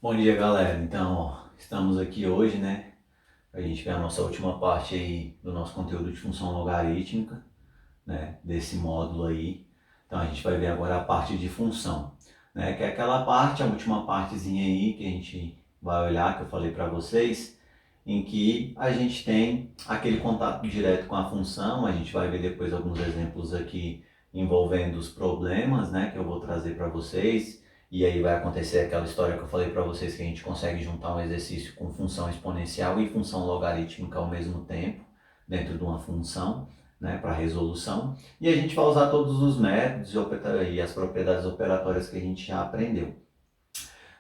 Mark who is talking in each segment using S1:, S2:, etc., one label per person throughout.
S1: Bom dia, galera. Então, estamos aqui hoje, né? A gente ver a nossa última parte aí do nosso conteúdo de função logarítmica, né? Desse módulo aí. Então, a gente vai ver agora a parte de função, né? Que é aquela parte, a última partezinha aí que a gente vai olhar, que eu falei para vocês, em que a gente tem aquele contato direto com a função. A gente vai ver depois alguns exemplos aqui envolvendo os problemas, né? Que eu vou trazer para vocês. E aí vai acontecer aquela história que eu falei para vocês, que a gente consegue juntar um exercício com função exponencial e função logarítmica ao mesmo tempo, dentro de uma função, né, para resolução. E a gente vai usar todos os métodos e as propriedades operatórias que a gente já aprendeu.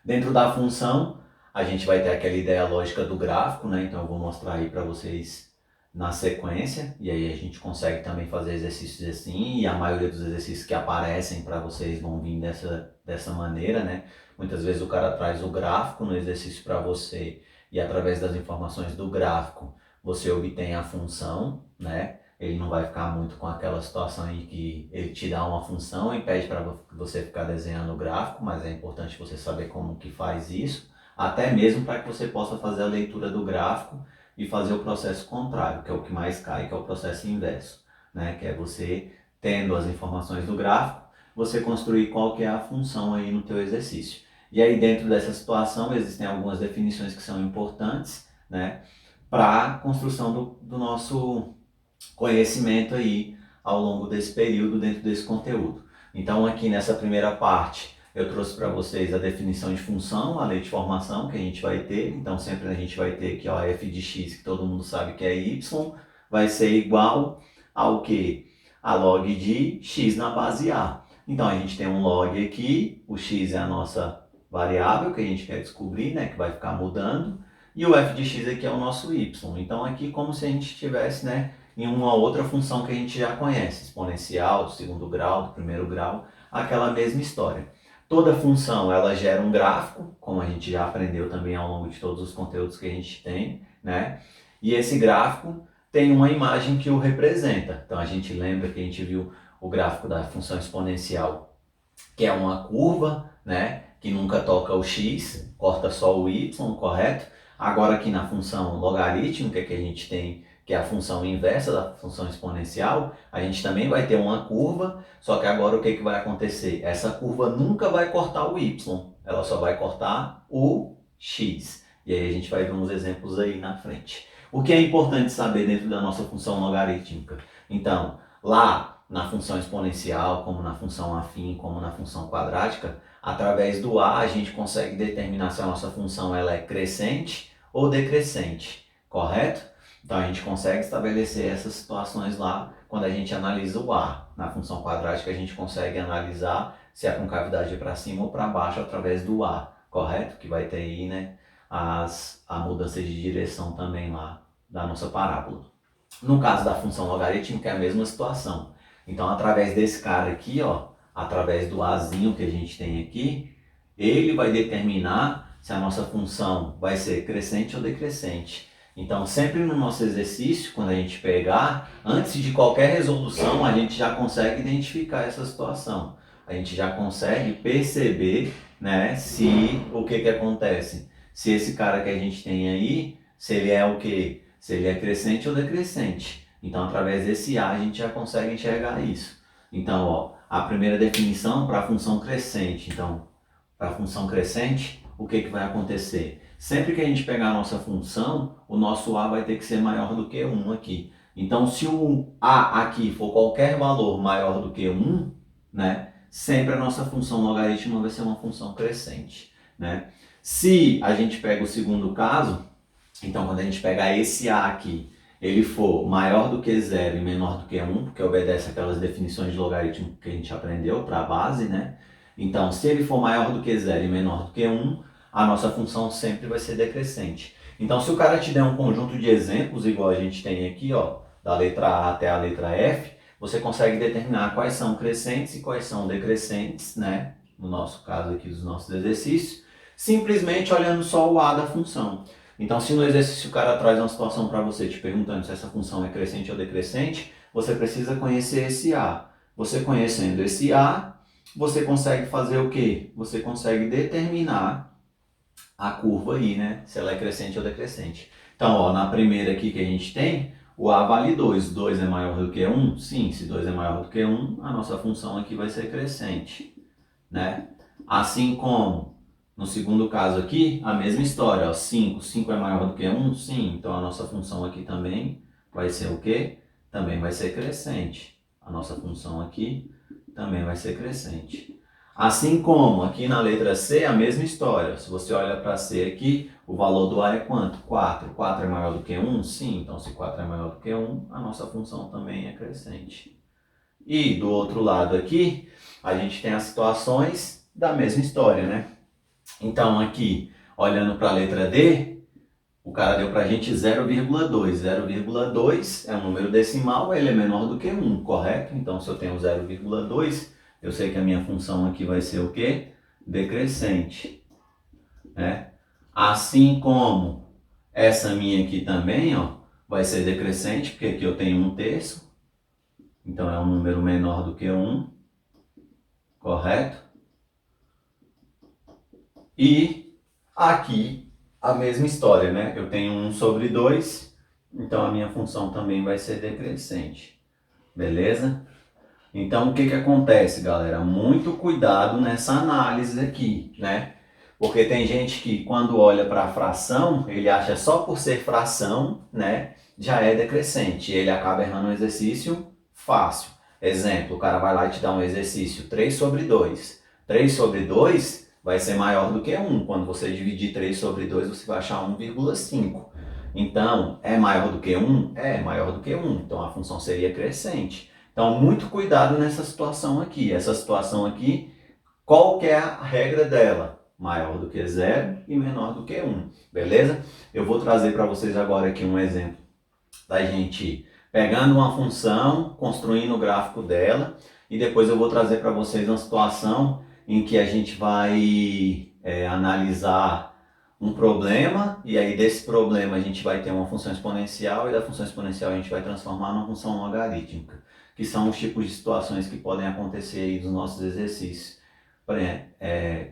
S1: Dentro da função, a gente vai ter aquela ideia lógica do gráfico, né? Então eu vou mostrar aí para vocês na sequência, e aí a gente consegue também fazer exercícios assim, e a maioria dos exercícios que aparecem para vocês vão vir dessa maneira, né? Muitas vezes o cara traz o gráfico no exercício para você, e através das informações do gráfico você obtém a função, né? Ele não vai ficar muito com aquela situação aí que ele te dá uma função e pede para você ficar desenhando o gráfico, mas é importante você saber como que faz isso, até mesmo para que você possa fazer a leitura do gráfico e fazer o processo contrário, que é o que mais cai, que é o processo inverso, né? Que é você tendo as informações do gráfico, você construir qual que é a função aí no teu exercício. E aí dentro dessa situação existem algumas definições que são importantes, né? Para a construção do nosso conhecimento aí ao longo desse período dentro desse conteúdo. Então aqui nessa primeira parte eu trouxe para vocês a definição de função, a lei de formação que a gente vai ter. Então sempre a gente vai ter aqui ó, f de x, que todo mundo sabe que é y, vai ser igual ao que? A log de x na base a. Então a gente tem um log aqui, o x é a nossa variável que a gente quer descobrir, né, que vai ficar mudando, e o f de x aqui é o nosso y. Então aqui como se a gente tivesse, né, em uma outra função que a gente já conhece, exponencial, do segundo grau, do primeiro grau, aquela mesma história. Toda função ela gera um gráfico, como a gente já aprendeu também ao longo de todos os conteúdos que a gente tem, né? E esse gráfico tem uma imagem que o representa. Então a gente lembra que a gente viu o gráfico da função exponencial, que é uma curva, né? Que nunca toca o x, corta só o y, correto? Agora aqui na função logarítmica que a gente tem, que é a função inversa da função exponencial, a gente também vai ter uma curva, só que agora o que, que vai acontecer? Essa curva nunca vai cortar o y, ela só vai cortar o x. E aí a gente vai ver uns exemplos aí na frente. O que é importante saber dentro da nossa função logarítmica? Então, lá na função exponencial, como na função afim, como na função quadrática, através do a gente consegue determinar se a nossa função ela é crescente ou decrescente, correto? Então a gente consegue estabelecer essas situações lá quando a gente analisa o a. Na função quadrática a gente consegue analisar se a concavidade é para cima ou para baixo através do a, correto? Que vai ter aí, né, a mudança de direção também lá da nossa parábola. No caso da função logarítmica é a mesma situação. Então através desse cara aqui, ó, através do azinho que a gente tem aqui, ele vai determinar se a nossa função vai ser crescente ou decrescente. Então, sempre no nosso exercício, quando a gente pegar, antes de qualquer resolução, a gente já consegue identificar essa situação. A gente já consegue perceber, né, se o que acontece. Se esse cara que a gente tem aí, se ele é o quê? Se ele é crescente ou decrescente. Então, através desse A, a gente já consegue enxergar isso. Então, ó, a primeira definição para a função crescente. Então, para a função crescente, o que vai acontecer? Sempre que a gente pegar a nossa função, o nosso A vai ter que ser maior do que 1 aqui. Então, se o A aqui for qualquer valor maior do que 1, né, sempre a nossa função logarítmica vai ser uma função crescente, né? Se a gente pega o segundo caso, então quando a gente pegar esse A aqui, ele for maior do que 0 e menor do que 1, porque obedece aquelas definições de logaritmo que a gente aprendeu para a base, né? Então, se ele for maior do que 0 e menor do que 1, a nossa função sempre vai ser decrescente. Então, se o cara te der um conjunto de exemplos, igual a gente tem aqui, ó, da letra A até a letra F, você consegue determinar quais são crescentes e quais são decrescentes, né? No nosso caso aqui dos nossos exercícios, simplesmente olhando só o A da função. Então, se no exercício o cara traz uma situação para você te perguntando se essa função é crescente ou decrescente, você precisa conhecer esse A. Você conhecendo esse A, você consegue fazer o quê? Você consegue determinar a curva aí, né? Se ela é crescente ou decrescente. Então, ó, na primeira aqui que a gente tem, o A vale 2. 2 é maior do que 1? Sim, se 2 é maior do que 1, a nossa função aqui vai ser crescente, né? Assim como no segundo caso aqui, a mesma história, ó, 5. 5 é maior do que 1? Sim, então a nossa função aqui também vai ser o quê? Também vai ser crescente. A nossa função aqui também vai ser crescente. Assim como aqui na letra C, a mesma história. Se você olha para C aqui, o valor do A é quanto? 4. 4 é maior do que 1? Sim, então se 4 é maior do que 1, a nossa função também é crescente. E do outro lado aqui, a gente tem as situações da mesma história, né? Então aqui, olhando para a letra D, o cara deu para a gente 0,2. 0,2 é um número decimal, ele é menor do que 1, correto? Então se eu tenho 0,2, eu sei que a minha função aqui vai ser o quê? Decrescente, né? Assim como essa minha aqui também, ó, vai ser decrescente, porque aqui eu tenho 1/3, então é um número menor do que 1, correto? E aqui a mesma história, né? Eu tenho 1/2, então a minha função também vai ser decrescente, beleza? Então o que que acontece, galera? Muito cuidado nessa análise aqui, né? Porque tem gente que quando olha para a fração, ele acha só por ser fração, né, já é decrescente. Ele acaba errando um exercício fácil. Exemplo, o cara vai lá e te dá um exercício 3/2. 3/2 vai ser maior do que 1. Quando você dividir 3/2, você vai achar 1,5. Então, é maior do que 1? É maior do que 1. Então, a função seria crescente. Então, muito cuidado nessa situação aqui. Essa situação aqui, qual que é a regra dela? Maior do que 0 e menor do que 1, beleza? Eu vou trazer para vocês agora aqui um exemplo da gente pegando uma função, construindo o gráfico dela, e depois eu vou trazer para vocês uma situação em que a gente vai analisar um problema, e aí desse problema a gente vai ter uma função exponencial, e da função exponencial a gente vai transformar numa função logarítmica, que são os tipos de situações que podem acontecer aí dos nossos exercícios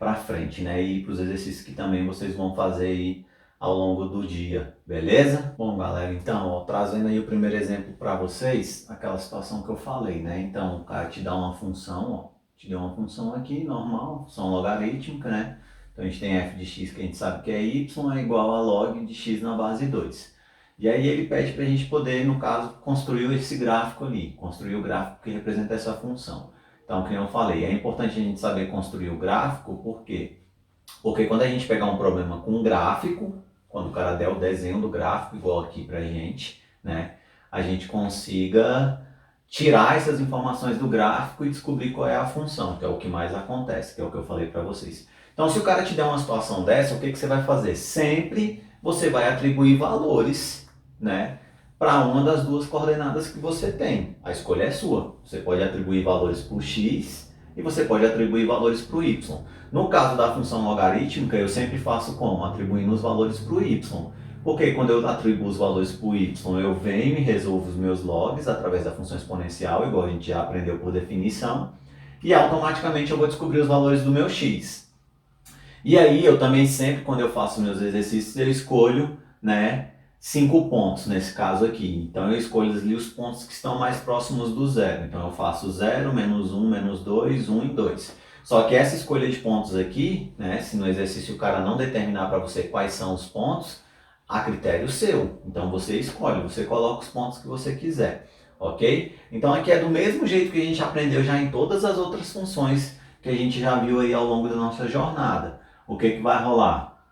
S1: para frente, né? E para os exercícios que também vocês vão fazer aí ao longo do dia, beleza? Bom, galera, então, ó, trazendo aí o primeiro exemplo para vocês, aquela situação que eu falei, né? Então, o cara te dá uma função, ó, te deu uma função aqui, normal, função logarítmica, né? Então, a gente tem f de x que a gente sabe que é y, é igual a log de x na base 2. E aí ele pede para a gente poder, no caso, construir esse gráfico ali, construir o gráfico que representa essa função. Então, como eu falei, é importante a gente saber construir o gráfico, por quê? Porque quando a gente pegar um problema com um gráfico, quando o cara der o desenho do gráfico, igual aqui pra gente, né, a gente consiga tirar essas informações do gráfico e descobrir qual é a função, que é o que mais acontece, que é o que eu falei para vocês. Então, se o cara te der uma situação dessa, o que que você vai fazer? Sempre você vai atribuir valores, né, para uma das duas coordenadas que você tem. A escolha é sua. Você pode atribuir valores para o x e você pode atribuir valores para o y. No caso da função logarítmica, eu sempre faço como? Atribuindo os valores para o y. Porque quando eu atribuo os valores para o y, eu venho e resolvo os meus logs através da função exponencial, igual a gente já aprendeu por definição, e automaticamente eu vou descobrir os valores do meu x. E aí eu também sempre, quando eu faço meus exercícios, eu escolho, né, 5 pontos nesse caso aqui. Então eu escolho ali os pontos que estão mais próximos do zero. Então eu faço 0, menos 1, menos 2, 1 e 2. Só que essa escolha de pontos aqui, né, se no exercício o cara não determinar para você quais são os pontos, a critério seu. Então você escolhe, você coloca os pontos que você quiser, ok? Então aqui é do mesmo jeito que a gente aprendeu já em todas as outras funções que a gente já viu aí ao longo da nossa jornada. O que que vai rolar?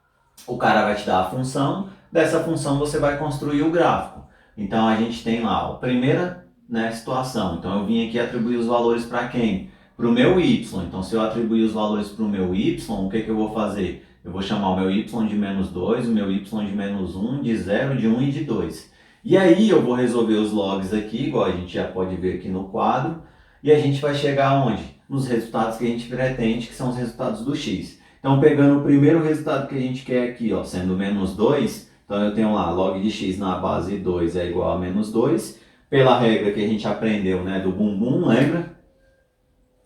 S1: O cara vai te dar a função, dessa função você vai construir o gráfico. Então a gente tem lá a primeira, né, situação. Então eu vim aqui atribuir os valores para quem? Para o meu y. Então se eu atribuir os valores para o meu y, o que que eu vou fazer? Eu vou chamar o meu y de menos 2, o meu y de menos 1, de 0, de 1 e de 2. E aí eu vou resolver os logs aqui, igual a gente já pode ver aqui no quadro, e a gente vai chegar aonde? Nos resultados que a gente pretende, que são os resultados do x. Então, pegando o primeiro resultado que a gente quer aqui, ó, sendo menos 2, então eu tenho lá, log de x na base 2 é igual a menos 2, pela regra que a gente aprendeu, né, do bumbum, lembra?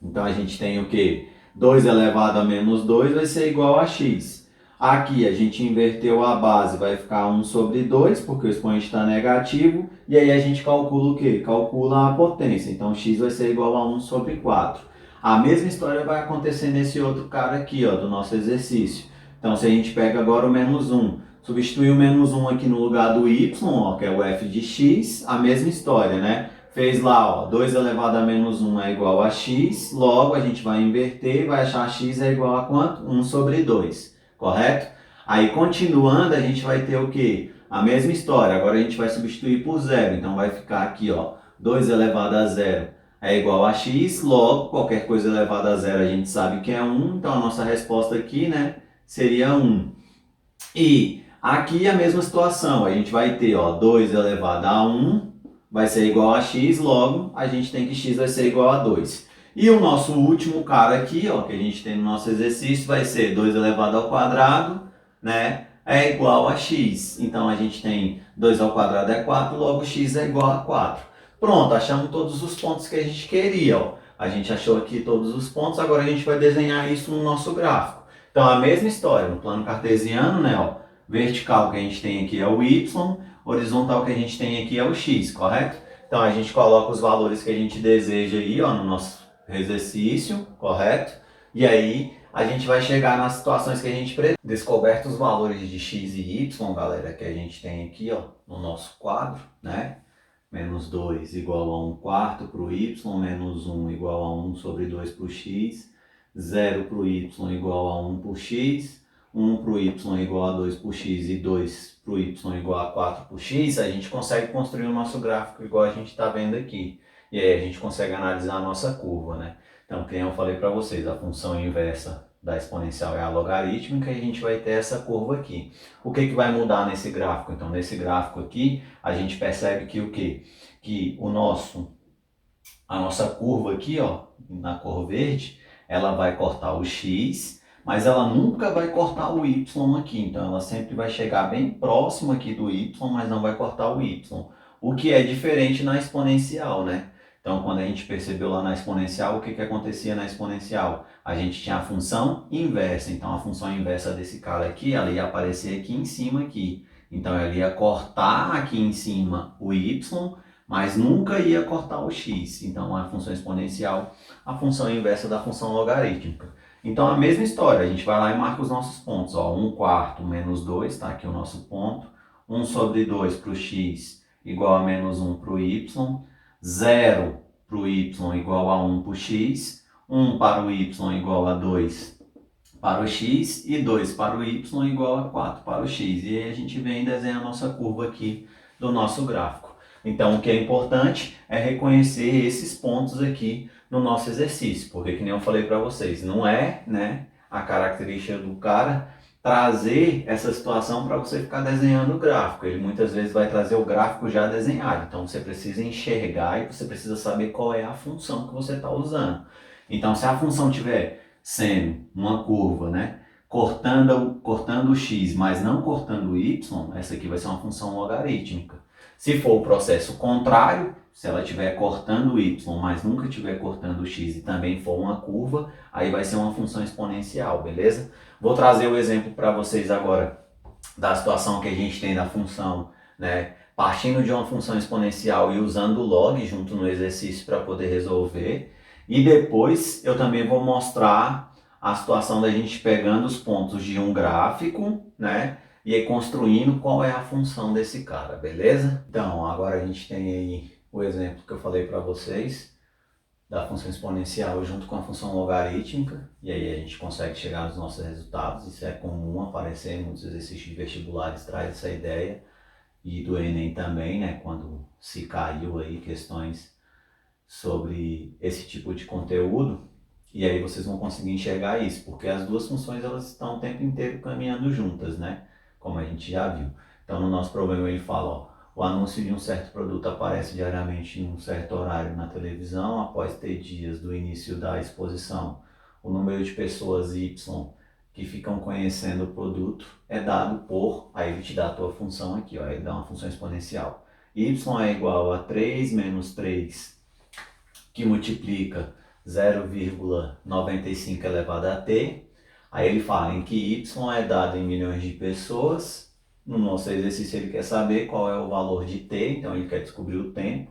S1: Então, a gente tem o quê? 2 elevado a menos 2 vai ser igual a x. Aqui a gente inverteu a base, vai ficar 1 sobre 2, porque o expoente está negativo. E aí a gente calcula o quê? Calcula a potência. Então x vai ser igual a 1 sobre 4. A mesma história vai acontecer nesse outro cara aqui, ó, do nosso exercício. Então se a gente pega agora o menos 1, substituir o menos 1 aqui no lugar do y, ó, que é o f de x, a mesma história, né? Fez lá, ó, 2 elevado a menos 1 é igual a x, logo a gente vai inverter, vai achar x é igual a quanto? 1 sobre 2, correto? Aí continuando, a gente vai ter o quê? A mesma história, agora a gente vai substituir por zero, então vai ficar aqui, ó, 2 elevado a zero é igual a x, logo qualquer coisa elevada a zero a gente sabe que é 1, então a nossa resposta aqui, né, seria 1. E aqui a mesma situação, a gente vai ter, ó, 2 elevado a 1 vai ser igual a x, logo a gente tem que x vai ser igual a 2. E o nosso último cara aqui, ó, que a gente tem no nosso exercício, vai ser 2 elevado ao quadrado, né, é igual a x. Então a gente tem 2 ao quadrado é 4, logo x é igual a 4. Pronto, achamos todos os pontos que a gente queria, ó. A gente achou aqui todos os pontos, agora a gente vai desenhar isso no nosso gráfico. Então a mesma história, no plano cartesiano, né, ó, vertical que a gente tem aqui é o y, horizontal que a gente tem aqui é o x, correto? Então a gente coloca os valores que a gente deseja aí, ó, no nosso exercício, correto? E aí a gente vai chegar nas situações que a gente precisa. Descobertos os valores de x e y, galera, que a gente tem aqui, ó, no nosso quadro, né? Menos 2 igual a 1 quarto para o y, menos 1 igual a 1 sobre 2 para o x, 0 para o y igual a 1 por x, 1 para o y igual a 2 por x e 2 para o y igual a 4 por x, a gente consegue construir o nosso gráfico igual a gente está vendo aqui. E aí a gente consegue analisar a nossa curva, né? Então, como eu falei para vocês, a função inversa da exponencial é a logarítmica e a gente vai ter essa curva aqui. O que vai mudar nesse gráfico? Então, nesse gráfico aqui, a gente percebe que o quê? Que a nossa curva aqui, ó, na cor verde, ela vai cortar o x, mas ela nunca vai cortar o y aqui. Então, ela sempre vai chegar bem próximo aqui do y, mas não vai cortar o y. O que é diferente na exponencial, né? Então, quando a gente percebeu lá na exponencial, o que acontecia na exponencial? A gente tinha a função inversa. Então, a função inversa desse cara aqui, ela ia aparecer aqui em cima aqui. Então, ela ia cortar aqui em cima o y, mas nunca ia cortar o x. Então, a função exponencial, a função inversa da função logarítmica. Então, a mesma história, a gente vai lá e marca os nossos pontos. Ó, 1 quarto menos 2, tá aqui o nosso ponto. 1 sobre 2 para o x igual a menos 1 para o y. 0 para o y igual a 1 para o x. 1 para o y igual a 2 para o x e 2 para o y igual a 4 para o x. E aí a gente vem e desenha a nossa curva aqui do nosso gráfico. Então, o que é importante é reconhecer esses pontos aqui no nosso exercício, porque, que nem eu falei para vocês, não é, né, a característica do cara trazer essa situação para você ficar desenhando o gráfico. Ele muitas vezes vai trazer o gráfico já desenhado, então você precisa enxergar e você precisa saber qual é a função que você está usando. Então, se a função tiver sendo uma curva, né, cortando o x, mas não cortando o y, essa aqui vai ser uma função logarítmica. Se for o processo contrário, se ela estiver cortando o y, mas nunca estiver cortando o x e também for uma curva, aí vai ser uma função exponencial, beleza? Vou trazer o exemplo para vocês agora da situação que a gente tem da função, né? Partindo de uma função exponencial e usando o log junto no exercício para poder resolver. E depois eu também vou mostrar a situação da gente pegando os pontos de um gráfico, né? E aí construindo qual é a função desse cara, beleza? Então, agora a gente tem aí o exemplo que eu falei para vocês da função exponencial junto com a função logarítmica, e aí a gente consegue chegar nos nossos resultados. Isso é comum aparecer em muitos exercícios vestibulares, traz essa ideia, e do Enem também, né, quando se caiu aí questões sobre esse tipo de conteúdo, e aí vocês vão conseguir enxergar isso, porque as duas funções elas estão o tempo inteiro caminhando juntas, né, como a gente já viu. Então no nosso problema ele fala, ó, o anúncio de um certo produto aparece diariamente em um certo horário na televisão, após ter dias do início da exposição. O número de pessoas Y que ficam conhecendo o produto é dado por, aí ele te dá a tua função aqui, ó, ele dá uma função exponencial. Y é igual a 3 menos 3, que multiplica 0,95 elevado a t. Aí ele fala em que Y é dado em milhões de pessoas. No nosso exercício ele quer saber qual é o valor de T, então ele quer descobrir o tempo,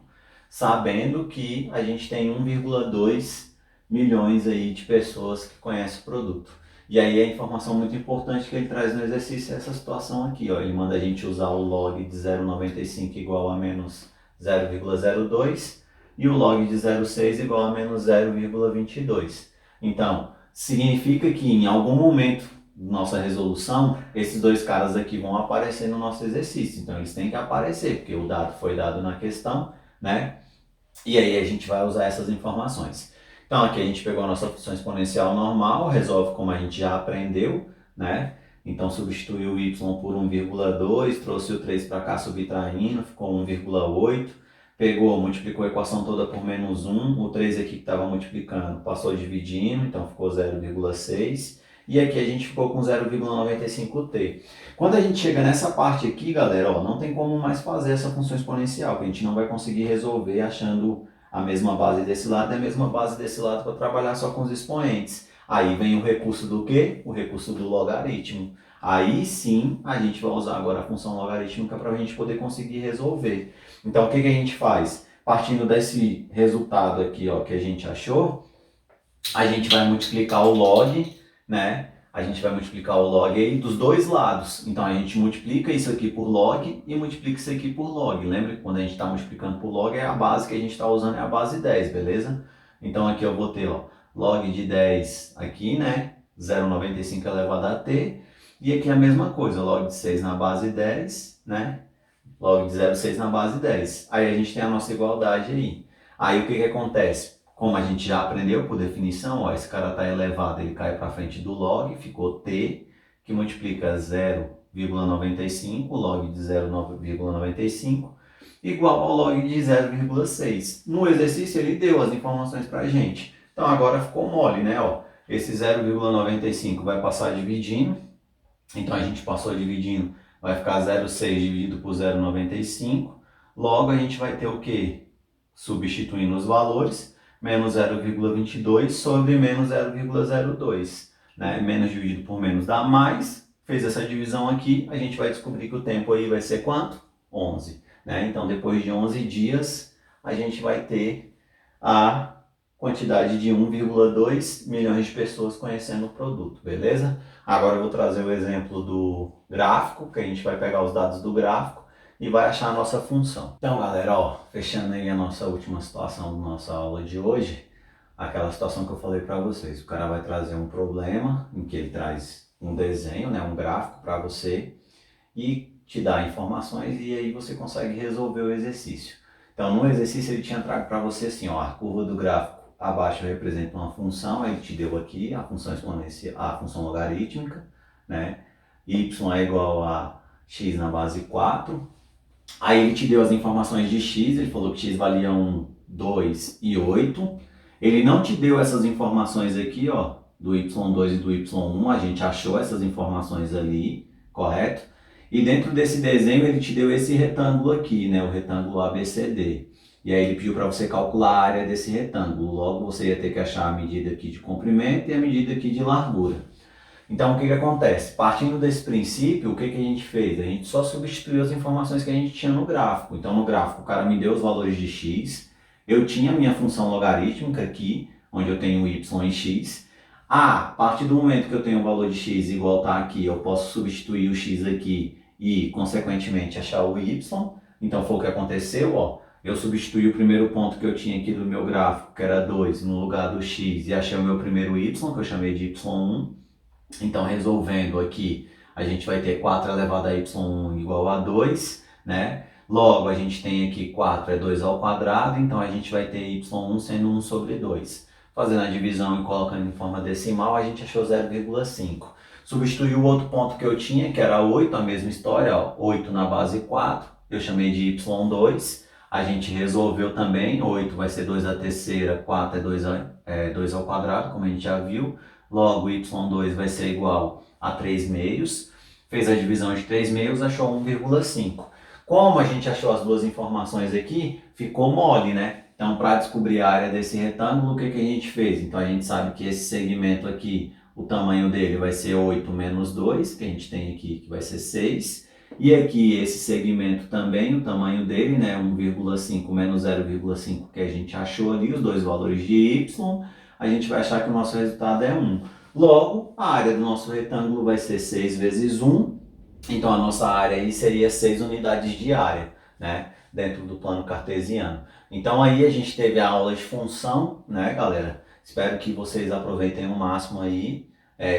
S1: sabendo que a gente tem 1,2 milhões aí de pessoas que conhecem o produto. E aí a informação muito importante que ele traz no exercício é essa situação aqui, ó. Ele manda a gente usar o log de 0,95 igual a menos 0,02 e o log de 0,6 igual a menos 0,22. Então, significa que em algum momento da nossa resolução, esses dois caras aqui vão aparecer no nosso exercício. Então, eles têm que aparecer, porque o dado foi dado na questão, né? E aí a gente vai usar essas informações. Então, aqui a gente pegou a nossa função exponencial normal, resolve como a gente já aprendeu, né? Então, substituiu o y por 1,2, trouxe o 3 para cá subtraindo, ficou 1,8. Pegou, multiplicou a equação toda por menos 1, o 3 aqui que estava multiplicando passou dividindo, então ficou 0,6. E aqui a gente ficou com 0,95t. Quando a gente chega nessa parte aqui, galera, ó, não tem como mais fazer essa função exponencial, que a gente não vai conseguir resolver achando a mesma base desse lado e a mesma base desse lado para trabalhar só com os expoentes. Aí vem o recurso do quê? O recurso do logaritmo. Aí sim a gente vai usar agora a função logarítmica para a gente poder conseguir resolver. Então o que, que a gente faz? Partindo desse resultado aqui, ó, que a gente achou, a gente vai multiplicar o log, né? A gente vai multiplicar o log aí dos dois lados. Então a gente multiplica isso aqui por log e multiplica isso aqui por log. Lembra que quando a gente está multiplicando por log, é a base que a gente está usando, é a base 10, beleza? Então aqui eu vou ter, ó, log de 10 aqui, né? 0,95 elevado a t. E aqui a mesma coisa, log de 6 na base 10, né? Log de 0,6 na base 10. Aí a gente tem a nossa igualdade aí. Aí o que que acontece? Como a gente já aprendeu por definição, ó, esse cara está elevado, ele cai para frente do log, ficou t, que multiplica 0,95, log de 0,95, igual ao log de 0,6. No exercício ele deu as informações para a gente. Então agora ficou mole, né? Ó, esse 0,95 vai passar dividindo, então a gente passou dividindo, vai ficar 0,6 dividido por 0,95, logo a gente vai ter o quê? Substituindo os valores, menos 0,22 sobre menos 0,02, né? Menos dividido por menos dá mais, fez essa divisão aqui, a gente vai descobrir que o tempo aí vai ser quanto? 11, né? Então depois de 11 dias, a gente vai ter a quantidade de 1,2 milhões de pessoas conhecendo o produto, beleza? Agora eu vou trazer o exemplo do gráfico, que a gente vai pegar os dados do gráfico e vai achar a nossa função. Então, galera, ó, fechando aí a nossa última situação da nossa aula de hoje, aquela situação que eu falei para vocês. O cara vai trazer um problema em que ele traz um desenho, né, um gráfico para você e te dá informações e aí você consegue resolver o exercício. Então, no exercício ele tinha trago para você assim, ó, a curva do gráfico abaixo representa uma função, ele te deu aqui a função exponencial, a função logarítmica, né? Y é igual a x na base 4. Aí ele te deu as informações de x, ele falou que x valia 1, 2 e 8. Ele não te deu essas informações aqui, ó, do y2 e do y1, a gente achou essas informações ali, correto? E dentro desse desenho ele te deu esse retângulo aqui, né, o retângulo ABCD. E aí ele pediu para você calcular a área desse retângulo. Logo você ia ter que achar a medida aqui de comprimento e a medida aqui de largura. Então o que que acontece? Partindo desse princípio, o que que a gente fez? A gente só substituiu as informações que a gente tinha no gráfico. Então no gráfico o cara me deu os valores de x, eu tinha a minha função logarítmica aqui, onde eu tenho y e x. A partir do momento que eu tenho o valor de x igual está aqui, eu posso substituir o x aqui e consequentemente achar o y. Então foi o que aconteceu, ó. Eu substituí o primeiro ponto que eu tinha aqui do meu gráfico, que era 2, no lugar do x, e achei o meu primeiro y, que eu chamei de y1. Então, resolvendo aqui, a gente vai ter 4 elevado a y1 igual a 2, né? Logo, a gente tem aqui 4 é 2 ao quadrado, então a gente vai ter y1 sendo 1 sobre 2. Fazendo a divisão e colocando em forma decimal, a gente achou 0,5. Substituí o outro ponto que eu tinha, que era 8, a mesma história, ó, 8 na base 4, eu chamei de y2. A gente resolveu também, 8 vai ser 2 à terceira, 4 é 2 ao quadrado, como a gente já viu. Logo, y2 vai ser igual a 3 meios. Fez a divisão de 3 meios, achou 1,5. Como a gente achou as duas informações aqui, ficou mole, né? Então, para descobrir a área desse retângulo, o que que a gente fez? Então, a gente sabe que esse segmento aqui, o tamanho dele vai ser 8 menos 2, que a gente tem aqui, que vai ser 6. E aqui esse segmento também, o tamanho dele, né, 1,5 menos 0,5 que a gente achou ali, os dois valores de y, a gente vai achar que o nosso resultado é 1. Logo, a área do nosso retângulo vai ser 6 vezes 1, então a nossa área aí seria 6 unidades de área, né, dentro do plano cartesiano. Então aí a gente teve a aula de função, né, galera? Espero que vocês aproveitem o máximo aí,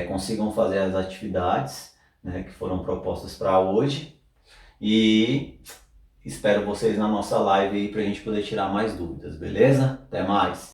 S1: consigam fazer as atividades, né, que foram propostas para hoje. E espero vocês na nossa live aí para a gente poder tirar mais dúvidas, beleza? Até mais!